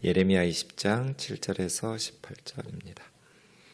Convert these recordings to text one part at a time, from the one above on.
예레미야 20장 7절에서 18절입니다.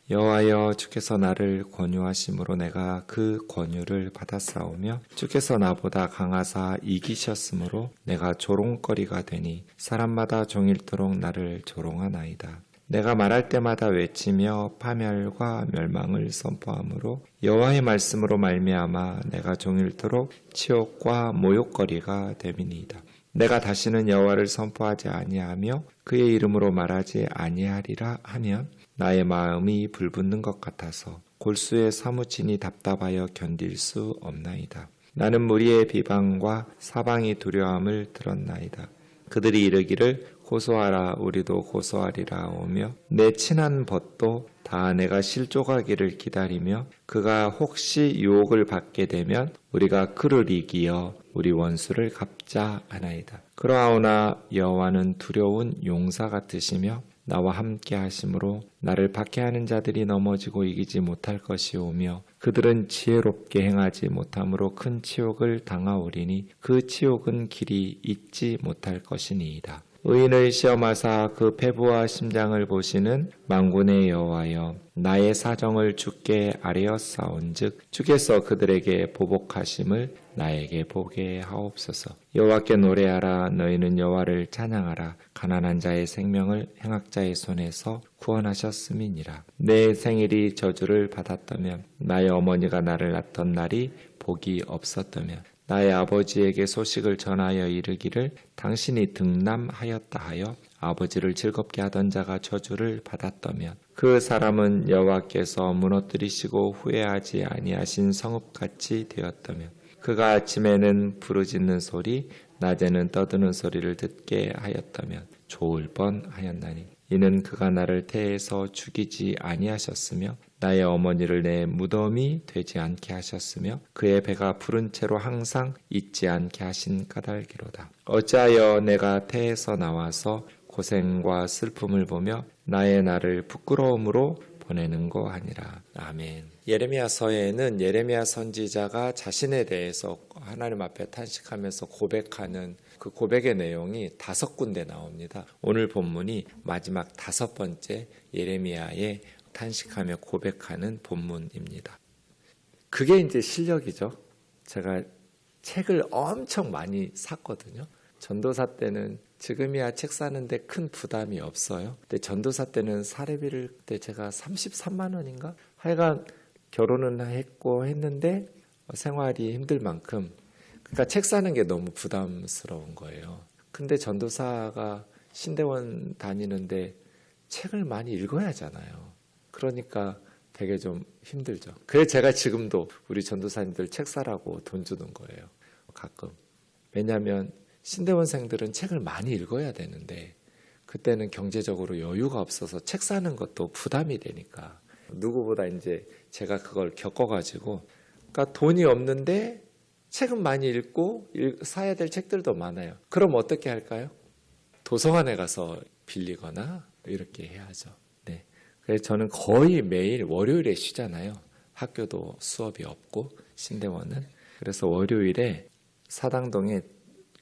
여호와여, 주께서 나를 권유하심으로 내가 그 권유를 받았사오며 주께서 나보다 강하사 이기셨으므로 내가 조롱거리가 되니 사람마다 종일토록 나를 조롱하나이다. 내가 말할 때마다 외치며 파멸과 멸망을 선포하므로 여호와의 말씀으로 말미암아 내가 종일토록 치욕과 모욕거리가 됨이니이다. 내가 다시는 여호와를 선포하지 아니하며 그의 이름으로 말하지 아니하리라 하면 나의 마음이 불붙는 것 같아서 골수에 사무치니 답답하여 견딜 수 없나이다. 나는 무리의 비방과 사방이 두려움을 들었나이다. 그들이 이르기를 고소하라, 우리도 고소하리라 오며 내 친한 벗도 다 내가 실족하기를 기다리며 그가 혹시 유혹을 받게 되면 우리가 그를 이기어 우리 원수를 갚자 하나이다. 그러하오나 여호와는 두려운 용사 같으시며 나와 함께 하심으로 나를 박해하는 자들이 넘어지고 이기지 못할 것이오며 그들은 지혜롭게 행하지 못함으로 큰 치욕을 당하오리니 그 치욕은 길이 잊지 못할 것이니이다. 의인을 시험하사 그 패부와 심장을 보시는 만군의 여호와여, 나의 사정을 주께 아뢰었사온즉 주께서 그들에게 보복하심을 나에게 보게 하옵소서. 여호와께 노래하라, 너희는 여호와를 찬양하라. 가난한 자의 생명을 행악자의 손에서 구원하셨음이니라. 내 생일이 저주를 받았다면 나의 어머니가 나를 낳던 날이 복이 없었다면 나의 아버지에게 소식을 전하여 이르기를 당신이 등남하였다 하여 아버지를 즐겁게 하던 자가 저주를 받았다면 그 사람은 여호와께서 무너뜨리시고 후회하지 아니하신 성읍같이 되었다면 그가 아침에는 부르짖는 소리 낮에는 떠드는 소리를 듣게 하였다면 좋을 뻔하였나니 이는 그가 나를 태에서 죽이지 아니하셨으며 나의 어머니를 내 무덤이 되지 않게 하셨으며 그의 배가 부른 채로 항상 잊지 않게 하신 까닭이로다. 어찌하여 내가 태에서 나와서 고생과 슬픔을 보며 나의 날을 부끄러움으로 보내는고 하니라. 아멘. 예레미야서에는 예레미야 선지자가 자신에 대해서 하나님 앞에 탄식하면서 고백하는 그 고백의 내용이 5군데 나옵니다. 오늘 본문이 마지막 5번째 예레미야의 탄식하며 고백하는 본문입니다. 그게 이제 실력이죠. 제가 책을 엄청 많이 샀거든요. 전도사 때는 지금이야 책 사는데 큰 부담이 없어요. 근데 전도사 때는 사례비를 그때 제가 33만 원인가? 하여간 결혼은 했고 했는데 생활이 힘들 만큼 그러니까 책 사는 게 너무 부담스러운 거예요. 근데 전도사가 신대원 다니는데 책을 많이 읽어야 하잖아요. 그러니까 되게 좀 힘들죠. 그래서 제가 지금도 우리 전도사님들 책 사라고 돈 주는 거예요. 가끔. 왜냐하면 신대원생들은 책을 많이 읽어야 되는데 그때는 경제적으로 여유가 없어서 책 사는 것도 부담이 되니까 누구보다 이제 제가 그걸 겪어가지고 그러니까 돈이 없는데 책은 많이 읽고 사야 될 책들도 많아요. 그럼 어떻게 할까요? 도서관에 가서 빌리거나 이렇게 해야죠. 네. 그래서 저는 거의 매일 월요일에 쉬잖아요. 학교도 수업이 없고 신대원은. 그래서 월요일에 사당동에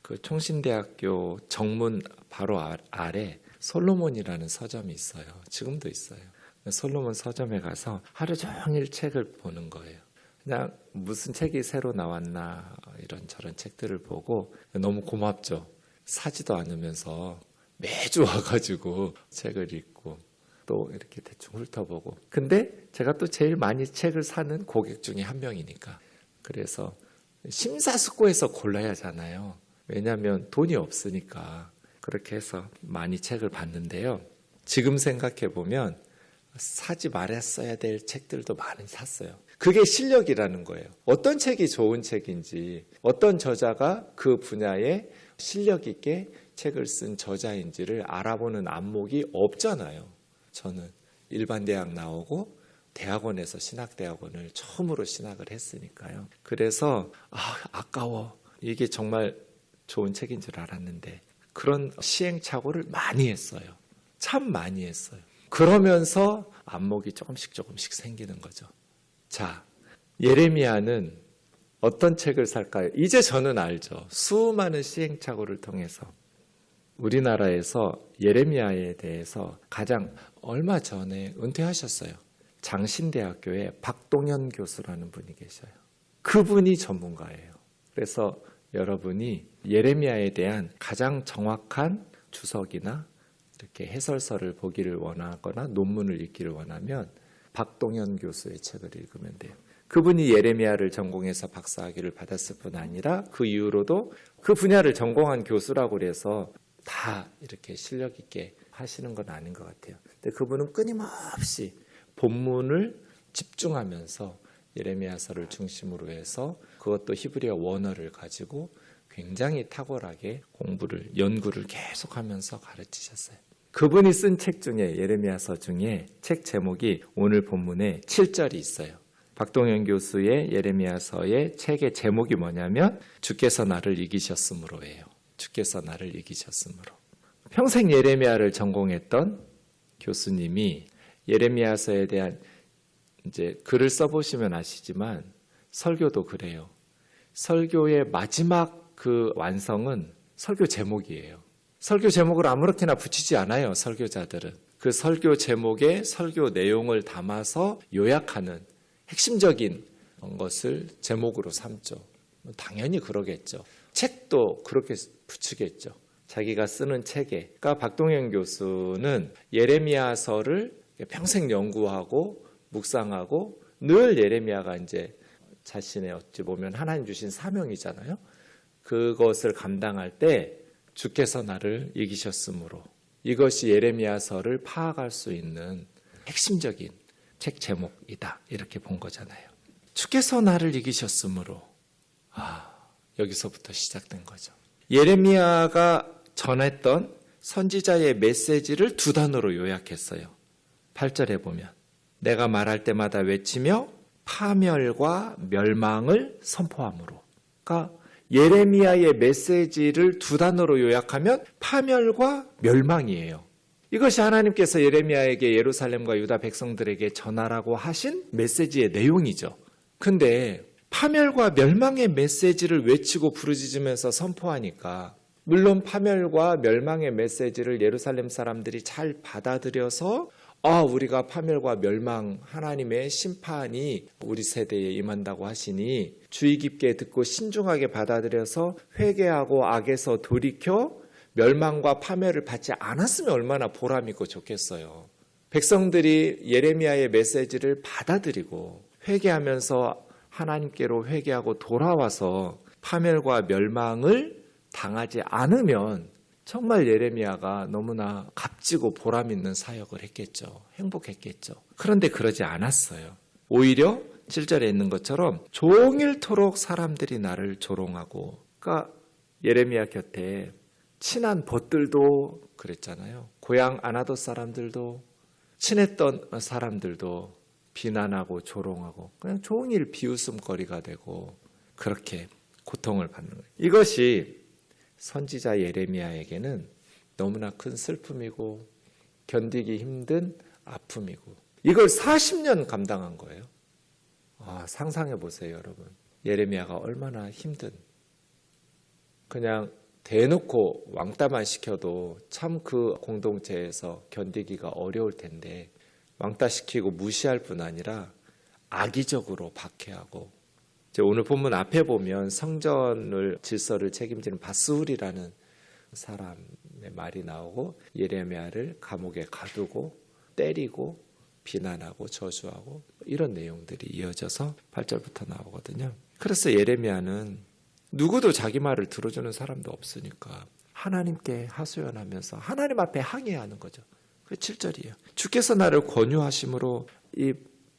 그 총신대학교 정문 바로 아래 솔로몬이라는 서점이 있어요. 지금도 있어요. 솔로몬 서점에 가서 하루 종일 책을 보는 거예요. 그냥 무슨 책이 새로 나왔나 이런저런 책들을 보고 너무 고맙죠. 사지도 않으면서 매주 와가지고 책을 읽고 또 이렇게 대충 훑어보고. 근데 제가 또 제일 많이 책을 사는 고객 중에 한 명이니까. 그래서 심사숙고해서 골라야 하잖아요. 왜냐하면 돈이 없으니까. 그렇게 해서 많이 책을 봤는데요. 지금 생각해보면 사지 말았어야 될 책들도 많이 샀어요. 그게 실력이라는 거예요. 어떤 책이 좋은 책인지, 어떤 저자가 그 분야에 실력 있게 책을 쓴 저자인지를 알아보는 안목이 없잖아요. 저는 일반 대학 나오고 대학원에서 신학대학원을 처음으로 신학을 했으니까요. 그래서 아까워. 이게 정말 좋은 책인 줄 알았는데 그런 시행착오를 많이 했어요. 참 많이 했어요. 그러면서 안목이 조금씩 생기는 거죠. 자, 예레미야는 어떤 책을 살까요? 이제 저는 알죠. 수많은 시행착오를 통해서 우리나라에서 예레미야에 대해서 가장 얼마 전에 은퇴하셨어요. 장신대학교에 박동현 교수라는 분이 계셔요. 그분이 전문가예요. 그래서 여러분이 예레미야에 대한 가장 정확한 주석이나 이렇게 해설서를 보기를 원하거나 논문을 읽기를 원하면 박동현 교수의 책을 읽으면 돼요. 그분이 예레미야를 전공해서 박사학위를 받았을 뿐 아니라 그 이후로도 그 분야를 전공한 교수라고 그래서 다 이렇게 실력 있게 하시는 건 아닌 것 같아요. 근데 그분은 끊임없이 본문을 집중하면서 예레미야서를 중심으로 해서 그것도 히브리어 원어를 가지고 굉장히 탁월하게 연구를 계속하면서 가르치셨어요. 그분이 쓴 책 중에 예레미야서 중에 책 제목이 오늘 본문에 7절이 있어요. 박동현 교수의 예레미야서의 책의 제목이 뭐냐면 주께서 나를 이기셨으므로예요. 주께서 나를 이기셨으므로. 평생 예레미야를 전공했던 교수님이 예레미야서에 대한 이제 글을 써보시면 아시지만 설교도 그래요. 설교의 마지막 그 완성은 설교 제목이에요. 설교 제목을 아무렇게나 붙이지 않아요. 설교자들은. 그 설교 제목에 설교 내용을 담아서 요약하는 핵심적인 것을 제목으로 삼죠. 당연히 그러겠죠. 책도 그렇게 붙이겠죠. 자기가 쓰는 책에. 그러니까 박동현 교수는 예레미야서를 평생 연구하고 묵상하고 늘 예레미야가 이제 자신의 어찌 보면 하나님 주신 사명이잖아요. 그것을 감당할 때 주께서 나를 이기셨으므로 이것이 예레미야서를 파악할 수 있는 핵심적인 책 제목이다. 이렇게 본 거잖아요. 주께서 나를 이기셨으므로 여기서부터 시작된 거죠. 예레미야가 전했던 선지자의 메시지를 두 단어로 요약했어요. 8절에 보면 내가 말할 때마다 외치며 파멸과 멸망을 선포함으로. 그러니까 예레미야의 메시지를 두 단어로 요약하면 파멸과 멸망이에요. 이것이 하나님께서 예레미야에게 예루살렘과 유다 백성들에게 전하라고 하신 메시지의 내용이죠. 근데 파멸과 멸망의 메시지를 외치고 부르짖으면서 선포하니까 물론 파멸과 멸망의 메시지를 예루살렘 사람들이 잘 받아들여서 우리가 파멸과 멸망, 하나님의 심판이 우리 세대에 임한다고 하시니 주의 깊게 듣고 신중하게 받아들여서 회개하고 악에서 돌이켜 멸망과 파멸을 받지 않았으면 얼마나 보람있고 좋겠어요. 백성들이 예레미야의 메시지를 받아들이고 회개하면서 하나님께로 회개하고 돌아와서 파멸과 멸망을 당하지 않으면 정말 예레미야가 너무나 값지고 보람있는 사역을 했겠죠. 행복했겠죠. 그런데 그러지 않았어요. 오히려 7절에 있는 것처럼 종일토록 사람들이 나를 조롱하고, 그러니까 예레미야 곁에 친한 벗들도 그랬잖아요. 고향 아나돗 사람들도, 친했던 사람들도 비난하고 조롱하고 그냥 종일 비웃음거리가 되고 그렇게 고통을 받는 거예요. 이것이 선지자 예레미야에게는 너무나 큰 슬픔이고 견디기 힘든 아픔이고 이걸 40년 감당한 거예요. 상상해 보세요, 여러분. 예레미야가 얼마나 힘든, 그냥 대놓고 왕따만 시켜도 참 그 공동체에서 견디기가 어려울 텐데 왕따시키고 무시할 뿐 아니라 악의적으로 박해하고, 이제 오늘 본문 앞에 보면 성전을 질서를 책임지는 바스훌이라는 사람의 말이 나오고 예레미야를 감옥에 가두고 때리고 비난하고 저주하고 이런 내용들이 이어져서 8절부터 나오거든요. 그래서 예레미야는 누구도 자기 말을 들어주는 사람도 없으니까 하나님께 하소연하면서 하나님 앞에 항의하는 거죠. 그 7절이에요. 주께서 나를 권유하심으로, 이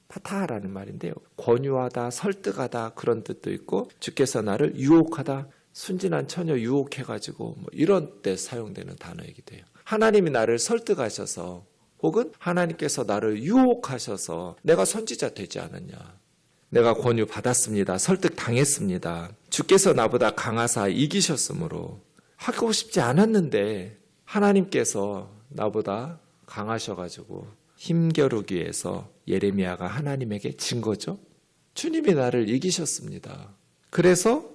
파타라는 말인데요. 권유하다, 설득하다 그런 뜻도 있고, 주께서 나를 유혹하다, 순진한 처녀 유혹해가지고 이런 때 사용되는 단어이기도 해요. 하나님이 나를 설득하셔서 혹은 하나님께서 나를 유혹하셔서 내가 선지자 되지 않았냐. 내가 권유 받았습니다. 설득 당했습니다. 주께서 나보다 강하사 이기셨으므로 하고 싶지 않았는데 하나님께서 나보다 강하셔가지고 힘겨루기 위해서 예레미야가 하나님에게 진 거죠. 주님이 나를 이기셨습니다. 그래서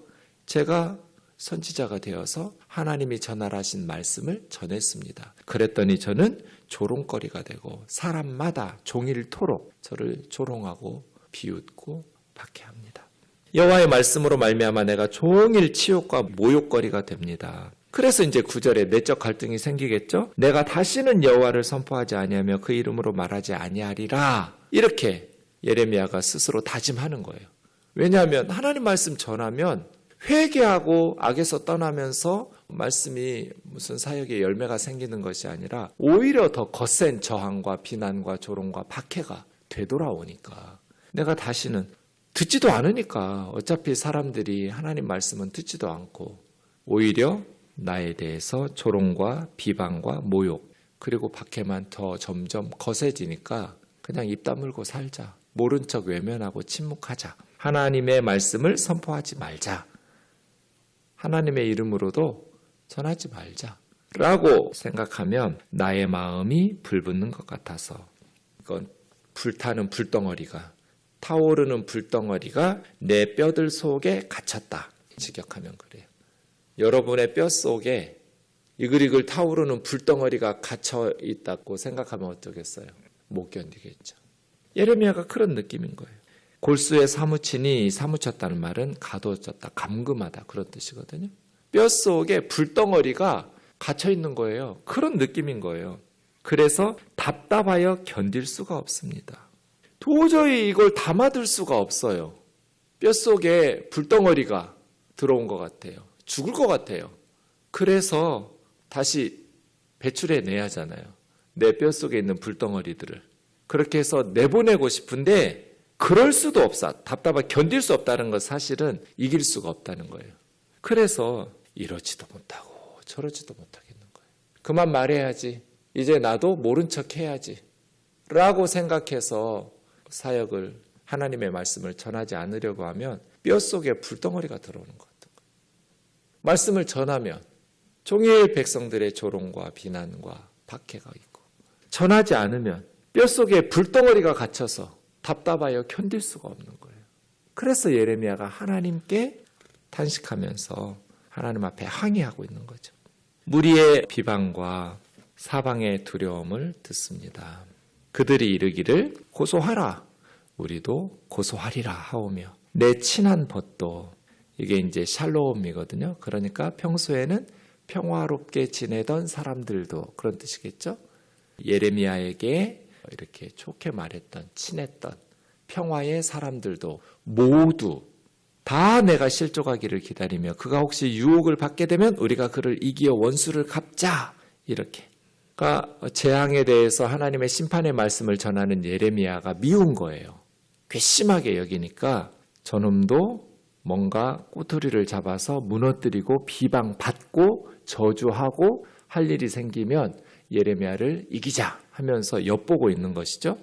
제가 선지자가 되어서 하나님이 전하라신 말씀을 전했습니다. 그랬더니 저는 조롱거리가 되고 사람마다 종일토록 저를 조롱하고 비웃고 박해합니다. 여호와의 말씀으로 말미암아 내가 종일 치욕과 모욕거리가 됩니다. 그래서 이제 9절에 내적 갈등이 생기겠죠. 내가 다시는 여호와를 선포하지 아니하며 그 이름으로 말하지 아니하리라. 이렇게 예레미야가 스스로 다짐하는 거예요. 왜냐하면 하나님 말씀 전하면 회개하고 악에서 떠나면서 말씀이 무슨 사역의 열매가 생기는 것이 아니라 오히려 더 거센 저항과 비난과 조롱과 박해가 되돌아오니까 내가 다시는 듣지도 않으니까 어차피 사람들이 하나님 말씀은 듣지도 않고 오히려 나에 대해서 조롱과 비방과 모욕 그리고 박해만 더 점점 거세지니까 그냥 입 다물고 살자. 모른 척 외면하고 침묵하자. 하나님의 말씀을 선포하지 말자. 하나님의 이름으로도 전하지 말자 라고 생각하면 나의 마음이 불붙는 것 같아서 이건 불타는 불덩어리가 타오르는 불덩어리가 내 뼈들 속에 갇혔다. 직역하면 그래요. 여러분의 뼈 속에 이글이글 타오르는 불덩어리가 갇혀 있다고 생각하면 어쩌겠어요? 못 견디겠죠. 예레미야가 그런 느낌인 거예요. 골수에 사무치니 사무쳤다는 말은 가둬졌다, 감금하다 그런 뜻이거든요. 뼛속에 불덩어리가 갇혀 있는 거예요. 그런 느낌인 거예요. 그래서 답답하여 견딜 수가 없습니다. 도저히 이걸 담아둘 수가 없어요. 뼛속에 불덩어리가 들어온 것 같아요. 죽을 것 같아요. 그래서 다시 배출해내야 하잖아요. 내 뼛속에 있는 불덩어리들을. 그렇게 해서 내보내고 싶은데 그럴 수도 없어. 답답하게 견딜 수 없다는 건 사실은 이길 수가 없다는 거예요. 그래서 이러지도 못하고 저러지도 못하겠는 거예요. 그만 말해야지. 이제 나도 모른 척 해야지. 라고 생각해서 사역을 하나님의 말씀을 전하지 않으려고 하면 뼛속에 불덩어리가 들어오는 것 같은 거예요. 말씀을 전하면 종일 백성들의 조롱과 비난과 박해가 있고 전하지 않으면 뼛속에 불덩어리가 갇혀서 답답하여 견딜 수가 없는 거예요. 그래서 예레미야가 하나님께 탄식하면서 하나님 앞에 항의하고 있는 거죠. 무리의 비방과 사방의 두려움을 듣습니다. 그들이 이르기를 고소하라 우리도 고소하리라 하오며 내 친한 벗도 이게 이제 샬롬이거든요. 그러니까 평소에는 평화롭게 지내던 사람들도 그런 뜻이겠죠. 예레미야에게 이렇게 좋게 말했던 친했던 평화의 사람들도 모두 다 내가 실족하기를 기다리며 그가 혹시 유혹을 받게 되면 우리가 그를 이기어 원수를 갚자 이렇게. 그러니까 재앙에 대해서 하나님의 심판의 말씀을 전하는 예레미야가 미운 거예요. 괘씸하게 여기니까 저놈도 뭔가 꼬투리를 잡아서 무너뜨리고 비방받고 저주하고 할 일이 생기면 예레미야를 이기자 하면서 엿보고 있는 것이죠.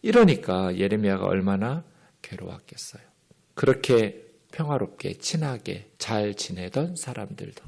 이러니까 예레미야가 얼마나 괴로웠겠어요. 그렇게 평화롭게 친하게 잘 지내던 사람들도.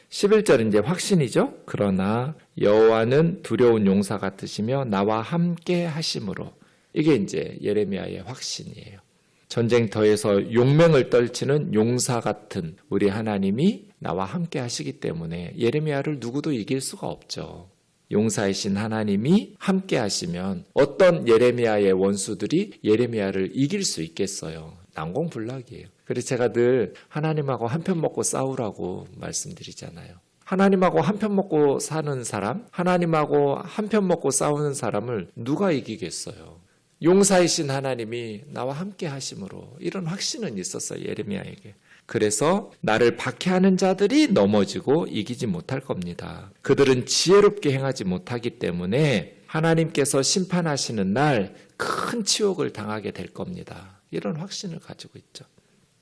11절은 이제 확신이죠. 그러나 여호와는 두려운 용사 같으시며 나와 함께 하심으로. 이게 이제 예레미야의 확신이에요. 전쟁터에서 용맹을 떨치는 용사 같은 우리 하나님이 나와 함께 하시기 때문에 예레미야를 누구도 이길 수가 없죠. 용사이신 하나님이 함께 하시면 어떤 예레미야의 원수들이 예레미야를 이길 수 있겠어요. 난공불락이에요. 그래서 제가 늘 하나님하고 한편 먹고 싸우라고 말씀드리잖아요. 하나님하고 한편 먹고 사는 사람, 하나님하고 한편 먹고 싸우는 사람을 누가 이기겠어요. 용사이신 하나님이 나와 함께 하심으로 이런 확신은 있었어요. 예레미야에게. 그래서 나를 박해하는 자들이 넘어지고 이기지 못할 겁니다. 그들은 지혜롭게 행하지 못하기 때문에 하나님께서 심판하시는 날 큰 치욕을 당하게 될 겁니다. 이런 확신을 가지고 있죠.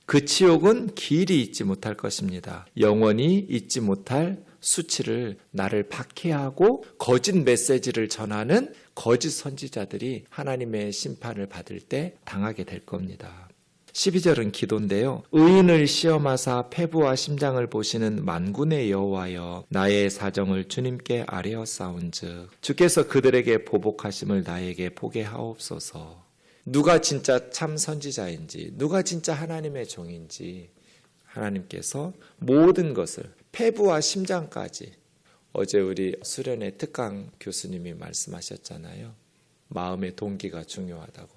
그 치욕은 길이 잊지 못할 것입니다. 영원히 잊지 못할 수치를 나를 박해하고 거짓 메시지를 전하는 거짓 선지자들이 하나님의 심판을 받을 때 당하게 될 겁니다. 12절은 기도인데요. 의인을 시험하사 패부와 심장을 보시는 만군의 여호와여 나의 사정을 주님께 아뢰었사온즉 주께서 그들에게 보복하심을 나에게 보게 하옵소서. 누가 진짜 참 선지자인지 누가 진짜 하나님의 종인지 하나님께서 모든 것을 폐부와 심장까지 어제 우리 수련회 특강 교수님이 말씀하셨잖아요. 마음의 동기가 중요하다고.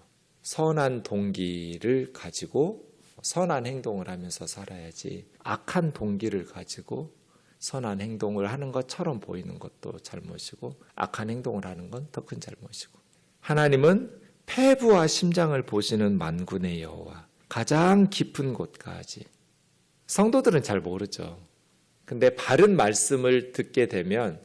선한 동기를 가지고 선한 행동을 하면서 살아야지 악한 동기를 가지고 선한 행동을 하는 것처럼 보이는 것도 잘못이고 악한 행동을 하는 건 더 큰 잘못이고 하나님은 폐부와 심장을 보시는 만군의 여호와 가장 깊은 곳까지 성도들은 잘 모르죠. 근데 바른 말씀을 듣게 되면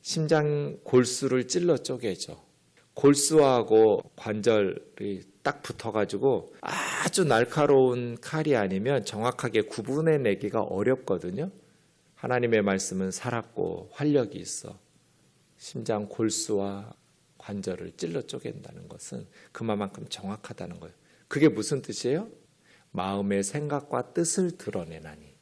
심장 골수를 찔러 쪼개죠. 골수하고 관절이 딱 붙어가지고 아주 날카로운 칼이 아니면 정확하게 구분해내기가 어렵거든요. 하나님의 말씀은 살았고 활력이 있어 심장 골수와 관절을 찔러 쪼갠다는 것은 그만큼 정확하다는 거예요. 그게 무슨 뜻이에요? 마음의 생각과 뜻을 드러내나니.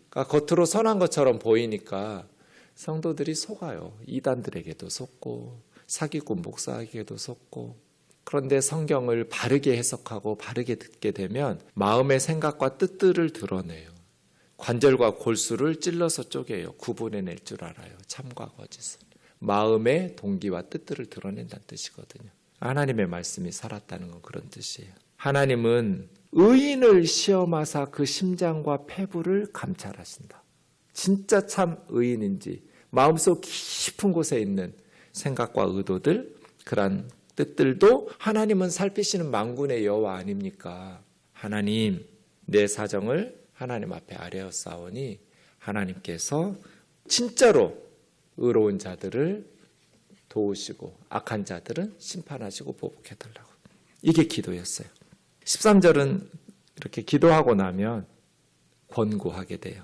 그러니까 겉으로 선한 것처럼 보이니까 성도들이 속아요. 이단들에게도 속고 사기꾼 목사에게도 속고. 그런데 성경을 바르게 해석하고 바르게 듣게 되면 마음의 생각과 뜻들을 드러내요. 관절과 골수를 찔러서 쪼개요. 구분해낼 줄 알아요. 참과 거짓을. 마음의 동기와 뜻들을 드러낸다는 뜻이거든요. 하나님의 말씀이 살았다는 건 그런 뜻이에요. 하나님은 의인을 시험하사 그 심장과 폐부를 감찰하신다. 진짜 참 의인인지 마음속 깊은 곳에 있는 생각과 의도들, 그런 뜻들도 하나님은 살피시는 만군의 여호와 아닙니까? 하나님, 내 사정을 하나님 앞에 아뢰었사오니 하나님께서 진짜로 의로운 자들을 도우시고 악한 자들은 심판하시고 보복해달라고. 이게 기도였어요. 13절은 이렇게 기도하고 나면 권고하게 돼요.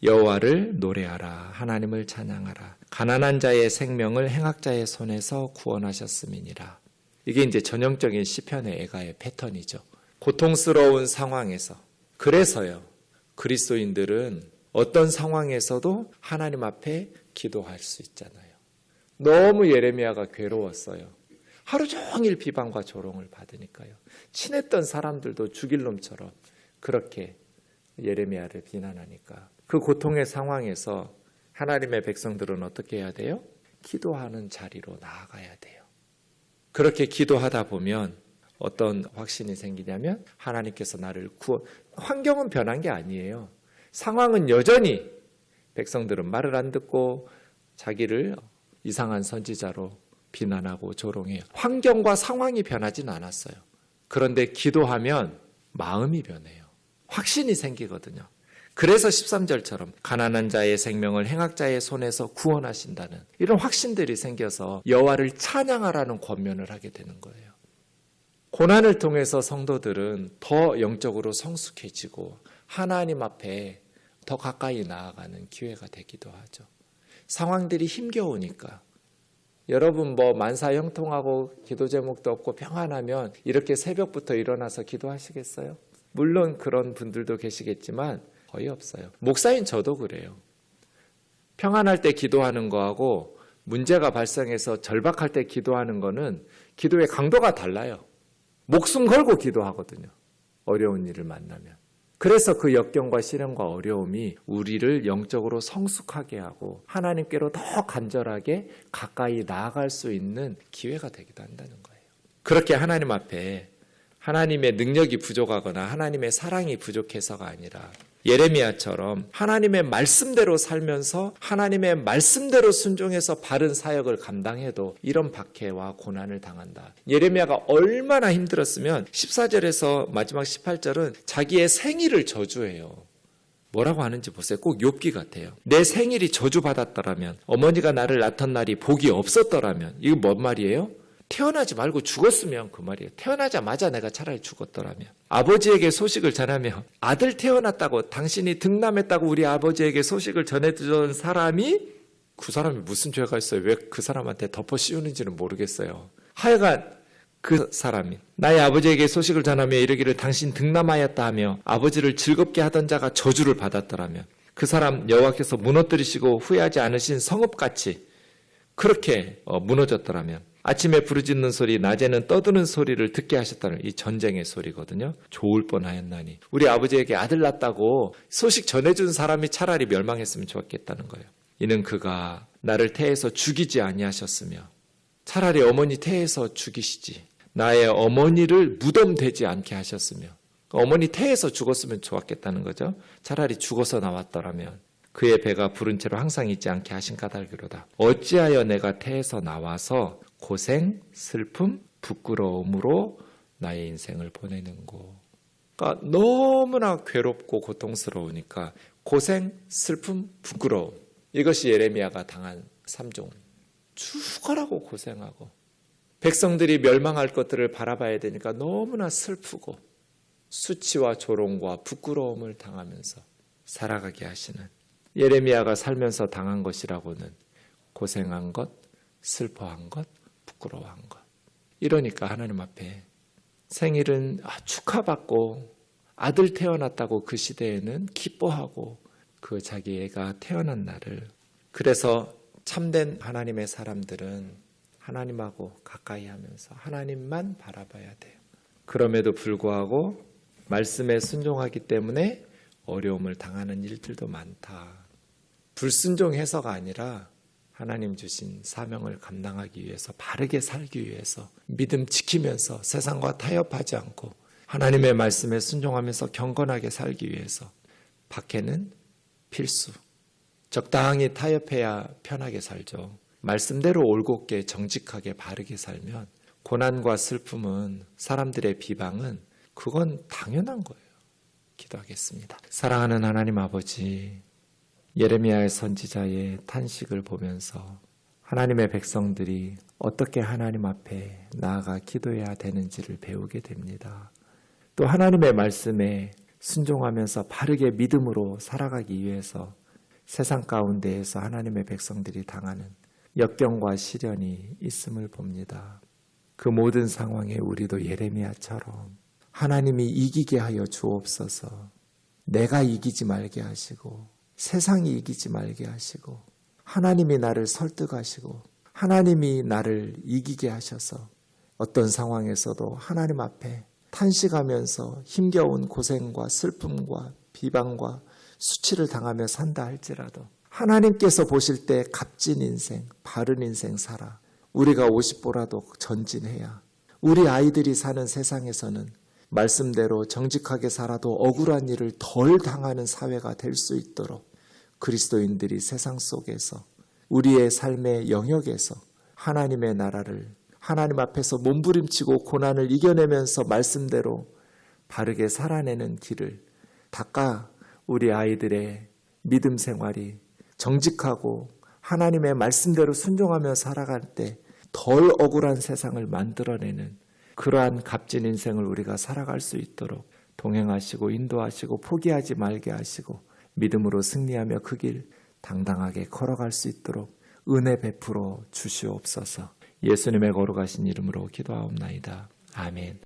여호와를 노래하라. 하나님을 찬양하라. 가난한 자의 생명을 행악자의 손에서 구원하셨음이니라. 이게 이제 전형적인 시편의 애가의 패턴이죠. 고통스러운 상황에서. 그래서요. 그리스도인들은 어떤 상황에서도 하나님 앞에 기도할 수 있잖아요. 너무 예레미야가 괴로웠어요. 하루 종일 비방과 조롱을 받으니까요. 친했던 사람들도 죽일 놈처럼 그렇게 예레미야를 비난하니까 그 고통의 상황에서 하나님의 백성들은 어떻게 해야 돼요? 기도하는 자리로 나아가야 돼요. 그렇게 기도하다 보면 어떤 확신이 생기냐면 하나님께서 나를 환경은 변한 게 아니에요. 상황은 여전히 백성들은 말을 안 듣고 자기를 이상한 선지자로 비난하고 조롱해요. 환경과 상황이 변하진 않았어요. 그런데 기도하면 마음이 변해요. 확신이 생기거든요. 그래서 13절처럼 가난한 자의 생명을 행악자의 손에서 구원하신다는 이런 확신들이 생겨서 여호와를 찬양하라는 권면을 하게 되는 거예요. 고난을 통해서 성도들은 더 영적으로 성숙해지고 하나님 앞에 더 가까이 나아가는 기회가 되기도 하죠. 상황들이 힘겨우니까 여러분 만사형통하고 기도 제목도 없고 평안하면 이렇게 새벽부터 일어나서 기도하시겠어요? 물론 그런 분들도 계시겠지만 거의 없어요. 목사인 저도 그래요. 평안할 때 기도하는 거하고 문제가 발생해서 절박할 때 기도하는 거는 기도의 강도가 달라요. 목숨 걸고 기도하거든요. 어려운 일을 만나면. 그래서 그 역경과 시련과 어려움이 우리를 영적으로 성숙하게 하고 하나님께로 더 간절하게 가까이 나아갈 수 있는 기회가 되기도 한다는 거예요. 그렇게 하나님 앞에 하나님의 능력이 부족하거나 하나님의 사랑이 부족해서가 아니라 예레미야처럼 하나님의 말씀대로 살면서 하나님의 말씀대로 순종해서 바른 사역을 감당해도 이런 박해와 고난을 당한다. 예레미야가 얼마나 힘들었으면 14절에서 마지막 18절은 자기의 생일을 저주해요. 뭐라고 하는지 보세요. 꼭 욥기 같아요. 내 생일이 저주받았더라면, 어머니가 나를 낳던 날이 복이 없었더라면, 이거 뭔 말이에요? 태어나지 말고 죽었으면 그 말이에요. 태어나자마자 내가 차라리 죽었더라면. 아버지에게 소식을 전하며 아들 태어났다고 당신이 등남했다고 우리 아버지에게 소식을 전해주던 사람이 그 사람이 무슨 죄가 있어요? 왜 그 사람한테 덮어 씌우는지는 모르겠어요. 하여간 그 사람이 나의 아버지에게 소식을 전하며 이르기를 당신 등남하였다 하며 아버지를 즐겁게 하던 자가 저주를 받았더라면 그 사람 여호와께서 무너뜨리시고 후회하지 않으신 성읍같이 그렇게 무너졌더라면 아침에 부르짖는 소리, 낮에는 떠드는 소리를 듣게 하셨다는 이 전쟁의 소리거든요. 좋을 뻔하였나니. 우리 아버지에게 아들 낳았다고 소식 전해준 사람이 차라리 멸망했으면 좋았겠다는 거예요. 이는 그가 나를 태에서 죽이지 아니하셨으며 차라리 어머니 태에서 죽이시지. 나의 어머니를 무덤되지 않게 하셨으며 어머니 태에서 죽었으면 좋았겠다는 거죠. 차라리 죽어서 나왔더라면 그의 배가 부른 채로 항상 있지 않게 하신 까닭이로다. 어찌하여 내가 태에서 나와서 고생, 슬픔, 부끄러움으로 나의 인생을 보내는고. 그러니까 너무나 괴롭고 고통스러우니까 고생, 슬픔, 부끄러움. 이것이 예레미야가 당한 3종. 죽어라고 고생하고 백성들이 멸망할 것들을 바라봐야 되니까 너무나 슬프고 수치와 조롱과 부끄러움을 당하면서 살아가게 하시는 예레미야가 살면서 당한 것이라고는 고생한 것, 슬퍼한 것, 부끄러워한 것. 이러니까 하나님 앞에 생일은 축하받고 아들 태어났다고 그 시대에는 기뻐하고 그 자기 애가 태어난 날을. 그래서 참된 하나님의 사람들은 하나님하고 가까이 하면서 하나님만 바라봐야 돼요. 그럼에도 불구하고 말씀에 순종하기 때문에 어려움을 당하는 일들도 많다. 불순종해서가 아니라 하나님 주신 사명을 감당하기 위해서 바르게 살기 위해서 믿음 지키면서 세상과 타협하지 않고 하나님의 말씀에 순종하면서 경건하게 살기 위해서 박해는 필수. 적당히 타협해야 편하게 살죠. 말씀대로 올곧게 정직하게 바르게 살면 고난과 슬픔은 사람들의 비방은 그건 당연한 거예요. 기도하겠습니다. 사랑하는 하나님 아버지, 예레미야의 선지자의 탄식을 보면서 하나님의 백성들이 어떻게 하나님 앞에 나아가 기도해야 되는지를 배우게 됩니다. 또 하나님의 말씀에 순종하면서 바르게 믿음으로 살아가기 위해서 세상 가운데에서 하나님의 백성들이 당하는 역경과 시련이 있음을 봅니다. 그 모든 상황에 우리도 예레미야처럼 하나님이 이기게 하여 주옵소서. 내가 이기지 말게 하시고 세상이 이기지 말게 하시고 하나님이 나를 설득하시고 하나님이 나를 이기게 하셔서 어떤 상황에서도 하나님 앞에 탄식하면서 힘겨운 고생과 슬픔과 비방과 수치를 당하며 산다 할지라도 하나님께서 보실 때 값진 인생, 바른 인생 살아. 우리가 50보라도 전진해야 우리 아이들이 사는 세상에서는 말씀대로 정직하게 살아도 억울한 일을 덜 당하는 사회가 될 수 있도록 그리스도인들이 세상 속에서 우리의 삶의 영역에서 하나님의 나라를 하나님 앞에서 몸부림치고 고난을 이겨내면서 말씀대로 바르게 살아내는 길을 닦아 우리 아이들의 믿음 생활이 정직하고 하나님의 말씀대로 순종하며 살아갈 때 덜 억울한 세상을 만들어내는 그러한 값진 인생을 우리가 살아갈 수 있도록 동행하시고 인도하시고 포기하지 말게 하시고 믿음으로 승리하며 그 길 당당하게 걸어갈 수 있도록 은혜 베풀어 주시옵소서. 예수님의 거룩하신 이름으로 기도하옵나이다. 아멘.